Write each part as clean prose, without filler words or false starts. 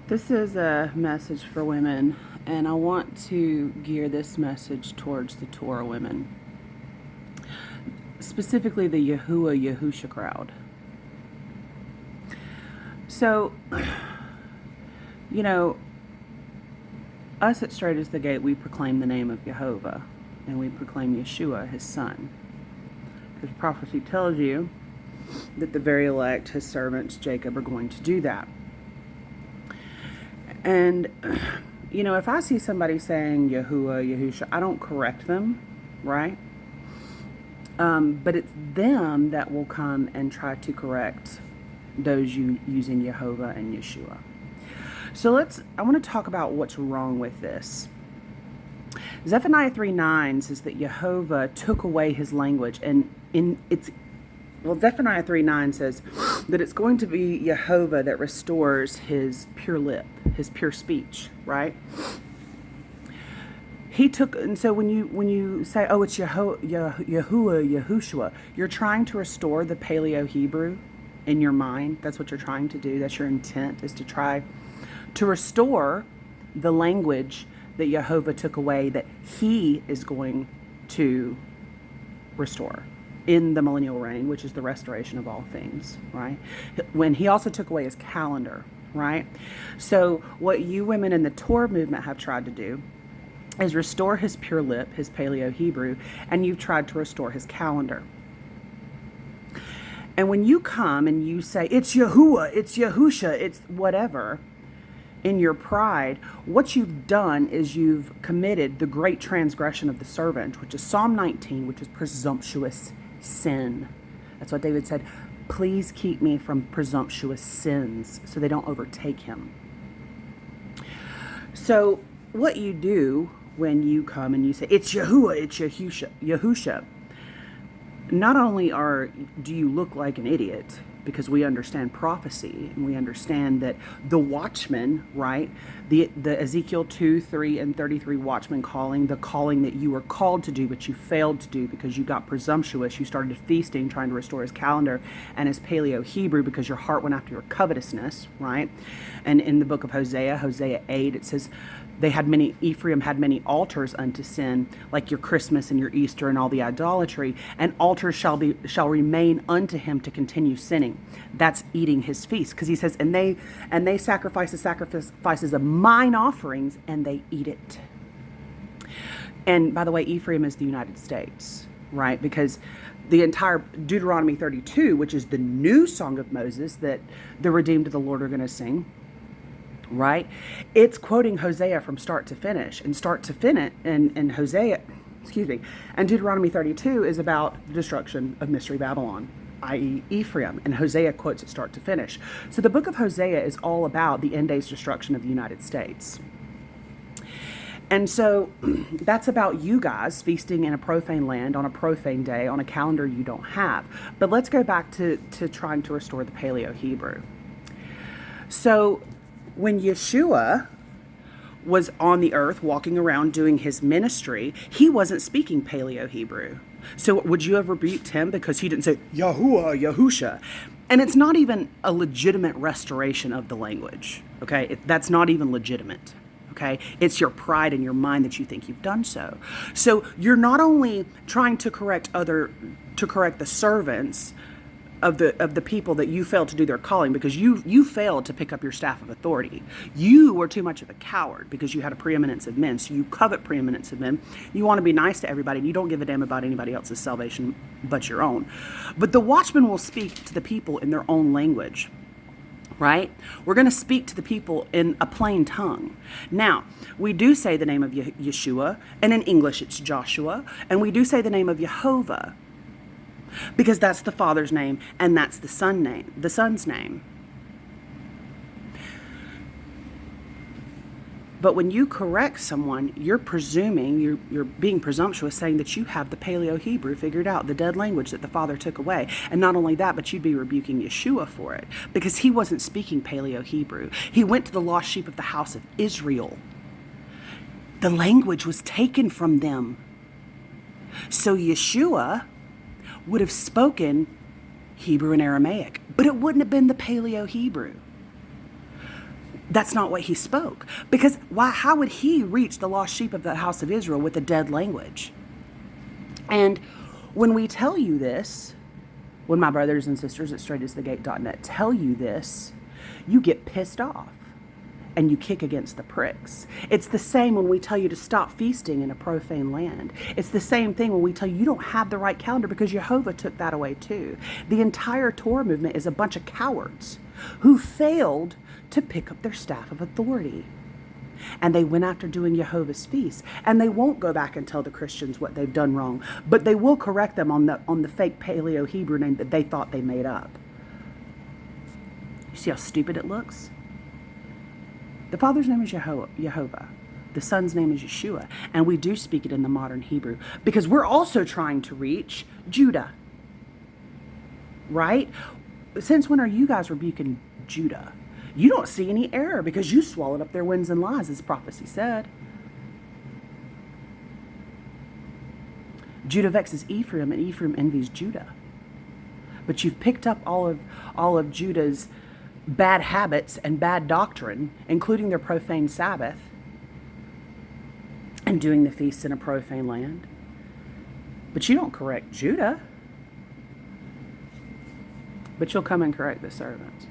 This is a message for women, and I want to gear this message towards the Torah women, specifically the Yahusha crowd. So, you know, us at Straight as the Gate, we proclaim the name of Jehovah, and we proclaim Yeshua, his son. Because prophecy tells you that the very elect, his servants, Jacob, are going to do that. And, if I see somebody saying Yahusha, I don't correct them, right? But it's them that will come and try to correct those using Jehovah and Yeshua. So I want to talk about what's wrong with this. Zephaniah 3:9 says that Jehovah took away his language, and Zephaniah 3:9 says that it's going to be Jehovah that restores his pure lip, his pure speech, right? And so when you say, oh, it's Yahushua, you're trying to restore the Paleo-Hebrew in your mind. That's what you're trying to do. That's your intent, is to try to restore the language that Jehovah took away, that he is going to restore in the millennial reign, which is the restoration of all things, right? When he also took away his calendar, right? So what you women in the Torah movement have tried to do is restore his pure lip, his Paleo-Hebrew, and you've tried to restore his calendar. And when you come and you say, it's Yahuwah, it's Yahusha, it's whatever, in your pride, what you've done is you've committed the great transgression of the servant, which is Psalm 19, which is presumptuous sin. That's what David said. Please keep me from presumptuous sins so they don't overtake him. So what you do when you come and you say, it's Yahuwah, it's Yahusha, not only do you look like an idiot, because we understand prophecy and we understand that the watchman, right? The Ezekiel 2, 3, and 33 watchman calling, the calling that you were called to do, but you failed to do because you got presumptuous. You started feasting, trying to restore his calendar and his Paleo-Hebrew because your heart went after your covetousness, right? And in the book of Hosea 8, it says, Ephraim had many altars unto sin, like your Christmas and your Easter and all the idolatry, and altars shall remain unto him to continue sinning. That's eating his feast, because he says, and they sacrifice the sacrifices of mine offerings, and they eat it. And by the way, Ephraim is the United States, right? Because the entire Deuteronomy 32, which is the new song of Moses that the redeemed of the Lord are going to sing, right? It's quoting Hosea from start to finish, and and Deuteronomy 32 is about the destruction of Mystery Babylon, i.e. Ephraim, and Hosea quotes it start to finish. So the book of Hosea is all about the end days destruction of the United States. And so that's about you guys feasting in a profane land on a profane day on a calendar you don't have. But let's go back to trying to restore the Paleo-Hebrew. So when Yeshua was on the earth walking around doing his ministry, he wasn't speaking Paleo-Hebrew. So would you have rebuked him because he didn't say Yahuwah, Yahusha? And it's not even a legitimate restoration of the language, okay? That's not even legitimate, okay? It's your pride in your mind that you think you've done so. So you're not only trying to correct the servants of the people that you failed to do their calling, because you failed to pick up your staff of authority. You were too much of a coward because you had a preeminence of men. So you covet preeminence of men. You want to be nice to everybody, and you don't give a damn about anybody else's salvation but your own. But the watchman will speak to the people in their own language, right? We're going to speak to the people in a plain tongue. Now, we do say the name of Yeshua, and in English it's Joshua, and we do say the name of Jehovah, because that's the Father's name and that's the Son's name. But when you correct someone, you're presuming, you're being presumptuous, saying that you have the Paleo-Hebrew figured out, the dead language that the Father took away. And not only that, but you'd be rebuking Yeshua for it, because he wasn't speaking Paleo-Hebrew. He went to the lost sheep of the house of Israel. The language was taken from them. So Yeshua would have spoken Hebrew and Aramaic, but it wouldn't have been the Paleo-Hebrew. That's not what he spoke. Because how would he reach the lost sheep of the house of Israel with a dead language? And when we tell you this, when my brothers and sisters at straightasthegate.net tell you this, you get pissed off and you kick against the pricks. It's the same when we tell you to stop feasting in a profane land. It's the same thing when we tell you don't have the right calendar because Jehovah took that away too. The entire Torah movement is a bunch of cowards who failed to pick up their staff of authority. And they went after doing Jehovah's feasts. And they won't go back and tell the Christians what they've done wrong, but they will correct them on the fake Paleo Hebrew name that they thought they made up. You see how stupid it looks? The Father's name is Jehovah. The Son's name is Yeshua. And we do speak it in the modern Hebrew because we're also trying to reach Judah. Right? Since when are you guys rebuking Judah? You don't see any error because you swallowed up their winds and lies, as prophecy said. Judah vexes Ephraim, and Ephraim envies Judah. But you've picked up all of Judah's bad habits and bad doctrine, including their profane Sabbath, and doing the feasts in a profane land. But you don't correct Judah. But you'll come and correct the servants.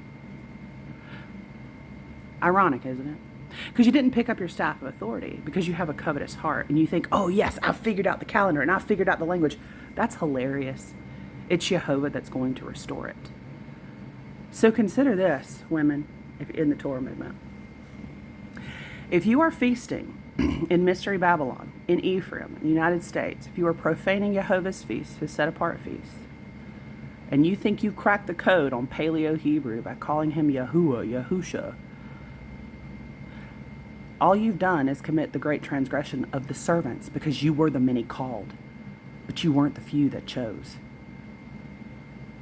Ironic, isn't it? Because you didn't pick up your staff of authority because you have a covetous heart and you think, oh yes, I've figured out the calendar and I've figured out the language. That's hilarious. It's Jehovah that's going to restore it. So consider this, women, in the Torah movement. If you are feasting in Mystery Babylon, in Ephraim, in the United States, if you are profaning Jehovah's feast, his set-apart feast, and you think you cracked the code on Paleo Hebrew by calling him Yahuwah, Yahusha, all you've done is commit the great transgression of the servants because you were the many called, but you weren't the few that chose.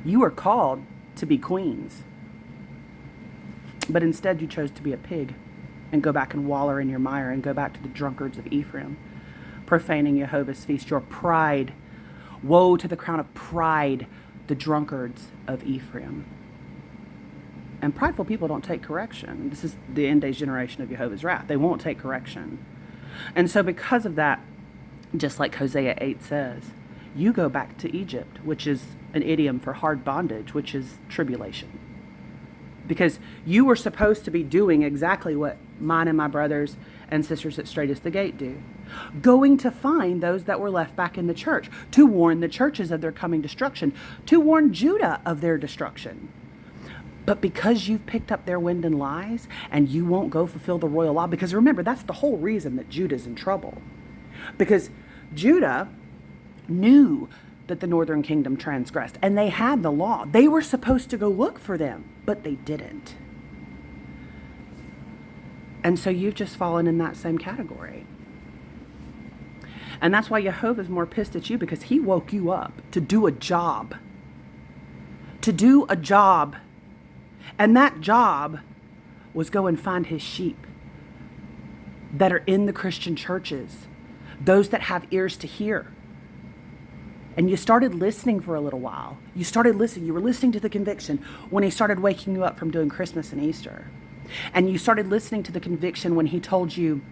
You were called to be queens, but instead you chose to be a pig and go back and waller in your mire and go back to the drunkards of Ephraim, profaning Jehovah's feast, your pride. Woe to the crown of pride, the drunkards of Ephraim. And prideful people don't take correction. This is the end days generation of Jehovah's wrath. They won't take correction. And so because of that, just like Hosea 8 says, you go back to Egypt, which is an idiom for hard bondage, which is tribulation. Because you were supposed to be doing exactly what mine and my brothers and sisters at Straight as the Gate do. Going to find those that were left back in the church, to warn the churches of their coming destruction, to warn Judah of their destruction. But because you've picked up their wind and lies, and you won't go fulfill the royal law, because remember, that's the whole reason that Judah's in trouble. Because Judah knew that the northern kingdom transgressed, and they had the law. They were supposed to go look for them, but they didn't. And so you've just fallen in that same category. And that's why Jehovah's more pissed at you, because he woke you up to do a job. To do a job. And that job was go and find his sheep that are in the Christian churches, those that have ears to hear. And you started listening for a little while. You started listening. You were listening to the conviction when he started waking you up from doing Christmas and Easter. And you started listening to the conviction when he told you,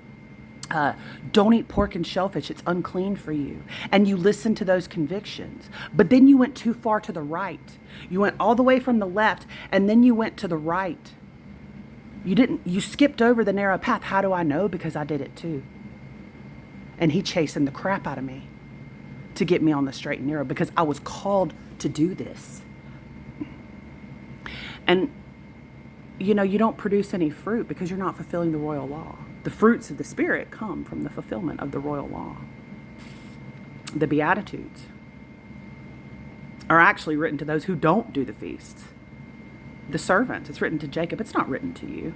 don't eat pork and shellfish, it's unclean for you. And you listened to those convictions. But then you went too far to the right. You went all the way from the left, and then you went to the right. You skipped over the narrow path. How do I know? Because I did it too. And he chasing the crap out of me to get me on the straight and narrow, because I was called to do this. And you don't produce any fruit because you're not fulfilling the royal law. The fruits of the Spirit come from the fulfillment of the royal law. The Beatitudes are actually written to those who don't do the feasts. The servants, it's written to Jacob. It's not written to you.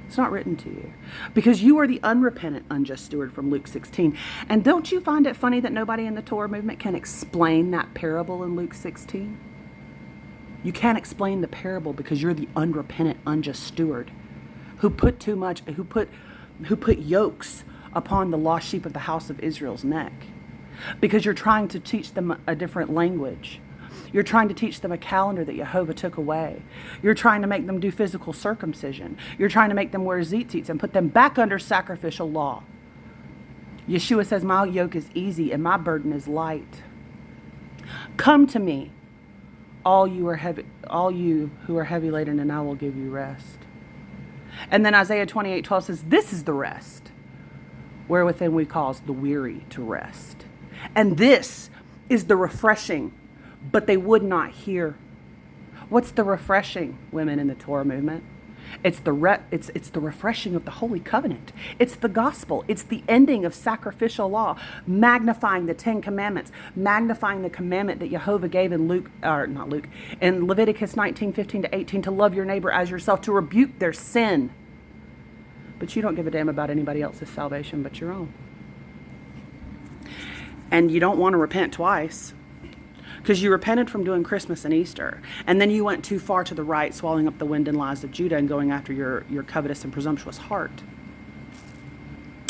It's not written to you. Because you are the unrepentant, unjust steward from Luke 16. And don't you find it funny that nobody in the Torah movement can explain that parable in Luke 16? You can't explain the parable because you're the unrepentant, unjust steward who put yokes upon the lost sheep of the house of Israel's neck, because you're trying to teach them a different language. You're trying to teach them a calendar that Jehovah took away. You're trying to make them do physical circumcision. You're trying to make them wear tzitzits and put them back under sacrificial law. Yeshua says, my yoke is easy and my burden is light. Come to me, all you who are heavy laden, and I will give you rest. And then Isaiah 28:12 says, this is the rest, wherewithin we cause the weary to rest. And this is the refreshing, but they would not hear. What's the refreshing, women in the Torah movement? It's the refreshing of the Holy Covenant. It's the gospel. It's the ending of sacrificial law, magnifying the 10 commandments, magnifying the commandment that Jehovah gave in in Leviticus 19:15-18, to love your neighbor as yourself, to rebuke their sin. But you don't give a damn about anybody else's salvation but your own. And you don't want to repent twice, because you repented from doing Christmas and Easter, and then you went too far to the right, swallowing up the wind and lies of Judah and going after your covetous and presumptuous heart.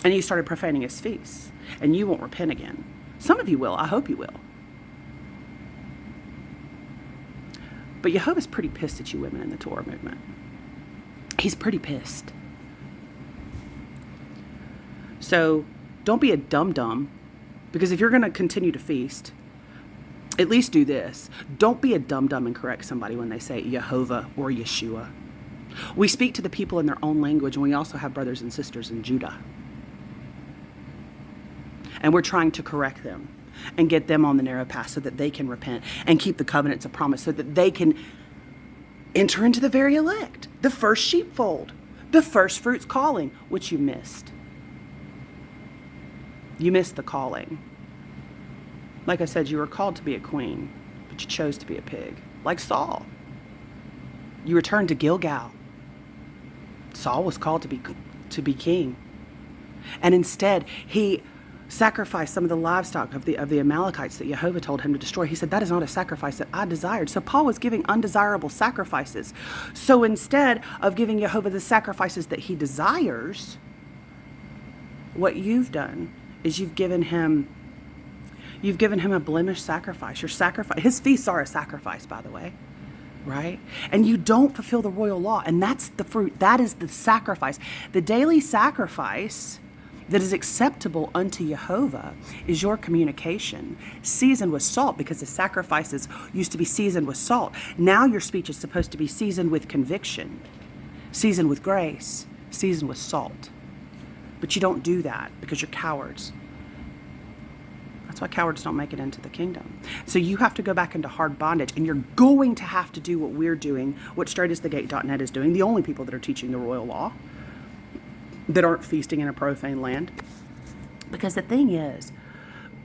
And you started profaning his feasts, and you won't repent again. Some of you will. I hope you will. But Jehovah's pretty pissed at you women in the Torah movement. He's pretty pissed. So don't be a dum-dum, because if you're going to continue to feast, at least do this. Don't be a dum-dum and correct somebody when they say Jehovah or Yeshua. We speak to the people in their own language, and we also have brothers and sisters in Judah. And we're trying to correct them and get them on the narrow path so that they can repent and keep the covenants of promise, so that they can enter into the very elect, the first sheepfold, the first fruits calling, which you missed. You missed the calling. Like I said, you were called to be a queen, but you chose to be a pig, like Saul. You returned to Gilgal. Saul was called to be king, and instead he sacrificed some of the livestock of the Amalekites that Jehovah told him to destroy. He said, that is not a sacrifice that I desired. So Paul was giving undesirable sacrifices. So instead of giving Jehovah the sacrifices that he desires, what you've done is you've given him a blemished sacrifice. Your sacrifice, his feasts are a sacrifice, by the way, right? And you don't fulfill the royal law, and that's the fruit. That is the sacrifice. The daily sacrifice that is acceptable unto Jehovah is your communication, seasoned with salt, because the sacrifices used to be seasoned with salt. Now your speech is supposed to be seasoned with conviction, seasoned with grace, seasoned with salt. But you don't do that because you're cowards. That's why cowards don't make it into the kingdom. So you have to go back into hard bondage, and you're going to have to do what we're doing, what straightasthegate.net is doing, the only people that are teaching the royal law, that aren't feasting in a profane land. Because the thing is,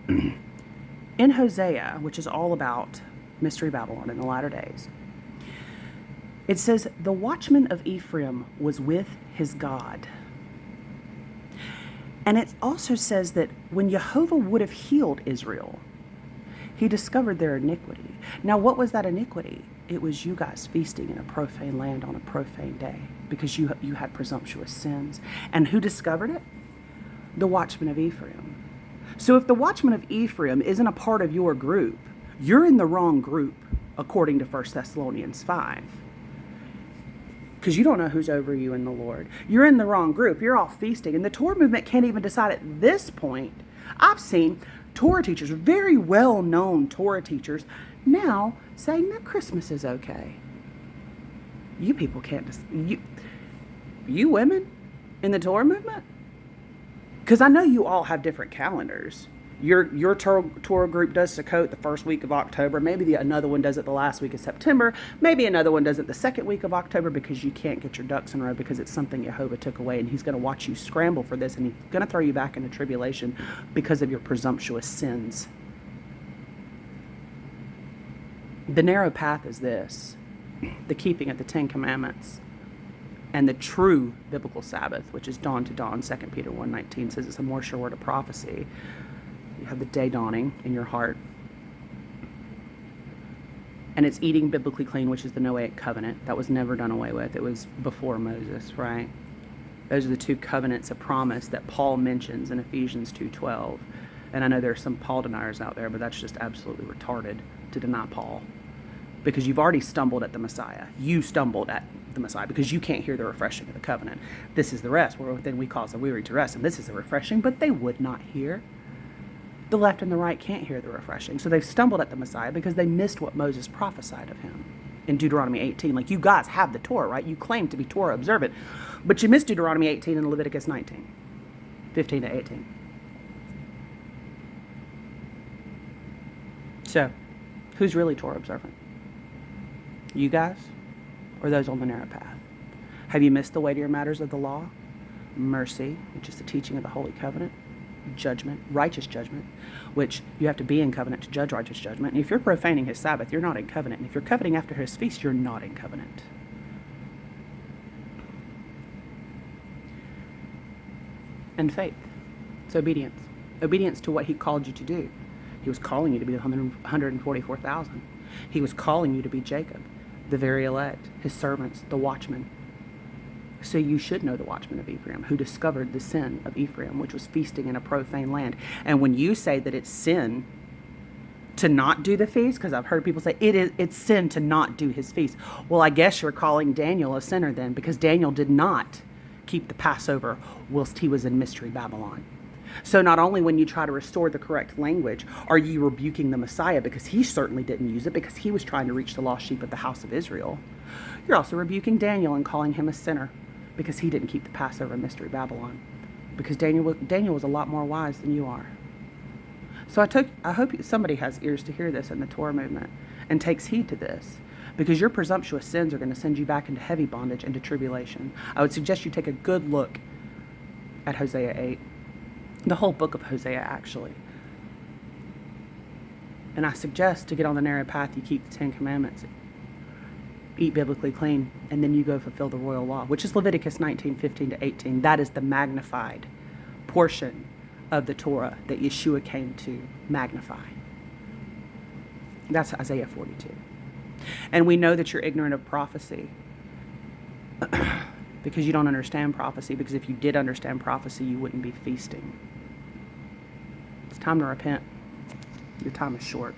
in Hosea, which is all about Mystery Babylon in the latter days, it says, the watchman of Ephraim was with his God. And it also says that when Jehovah would have healed Israel, he discovered their iniquity. Now, what was that iniquity? It was you guys feasting in a profane land on a profane day, because you had presumptuous sins. And who discovered it? The watchman of Ephraim. So if the watchman of Ephraim isn't a part of your group, you're in the wrong group, according to 1 Thessalonians 5. Because you don't know who's over you in the Lord. You're in the wrong group. You're all feasting. And the Torah movement can't even decide at this point. I've seen Torah teachers, very well-known Torah teachers, now saying that Christmas is okay. You people can't you women in the Torah movement? Because I know you all have different calendars. Your Torah group does Sukkot the first week of October. Maybe another one does it the last week of September. Maybe another one does it the second week of October, because you can't get your ducks in a row, because it's something Jehovah took away, and he's going to watch you scramble for this, and he's going to throw you back into tribulation because of your presumptuous sins. The narrow path is this: the keeping of the 10 Commandments and the true biblical Sabbath, which is dawn to dawn. 2 Peter 1:19 says it's a more sure word of prophecy. You have the day dawning in your heart. And it's eating biblically clean, which is the Noahic covenant. That was never done away with. It was before Moses, right? Those are the two covenants of promise that Paul mentions in Ephesians 2:12. And I know there's some Paul deniers out there, but that's just absolutely retarded to deny Paul. because you've already stumbled at the Messiah. You stumbled at the Messiah because you can't hear the refreshing of the covenant. This is the rest, where then we cause the weary to rest, and this is the refreshing, but they would not hear. The left and the right can't hear the refreshing. So they've stumbled at the Messiah because they missed what Moses prophesied of him in Deuteronomy 18. Like, you guys have the Torah, right? You claim to be Torah observant, but you missed Deuteronomy 18 and Leviticus 19, 15 to 18. So, who's really Torah observant? You guys, or those on the narrow path? Have you missed the weightier matters of the law? Mercy, which is the teaching of the Holy Covenant. Judgment, righteous judgment, which you have to be in covenant to judge righteous judgment. And if you're profaning his Sabbath, you're not in covenant. And if you're coveting after his feast, you're not in covenant. And faith. It's obedience. Obedience to what he called you to do. He was calling you to be the 144,000. He was calling you to be Jacob, the very elect, his servants, the watchmen. So you should know the watchman of Ephraim, who discovered the sin of Ephraim, which was feasting in a profane land. And when you say that it's sin to not do the feast, because I've heard people say it's sin to not do his feast. Well, I guess you're calling Daniel a sinner then, because Daniel did not keep the Passover whilst he was in Mystery Babylon. So not only when you try to restore the correct language are you rebuking the Messiah, because he certainly didn't use it, because he was trying to reach the lost sheep of the house of Israel, you're also rebuking Daniel and calling him a sinner, because he didn't keep the Passover in Mystery Babylon, because Daniel was a lot more wise than you are. So I hope somebody has ears to hear this in the Torah movement and takes heed to this, because your presumptuous sins are going to send you back into heavy bondage, into tribulation. I would suggest you take a good look at Hosea 8, the whole book of Hosea, actually. And I suggest to get on the narrow path, you keep the 10 Commandments, eat biblically clean, and then you go fulfill the royal law, which is Leviticus 19, 15 to 18. That is the magnified portion of the Torah that Yeshua came to magnify. That's Isaiah 42. And we know that you're ignorant of prophecy because you don't understand prophecy, because if you did understand prophecy, you wouldn't be feasting. It's time to repent. Your time is short.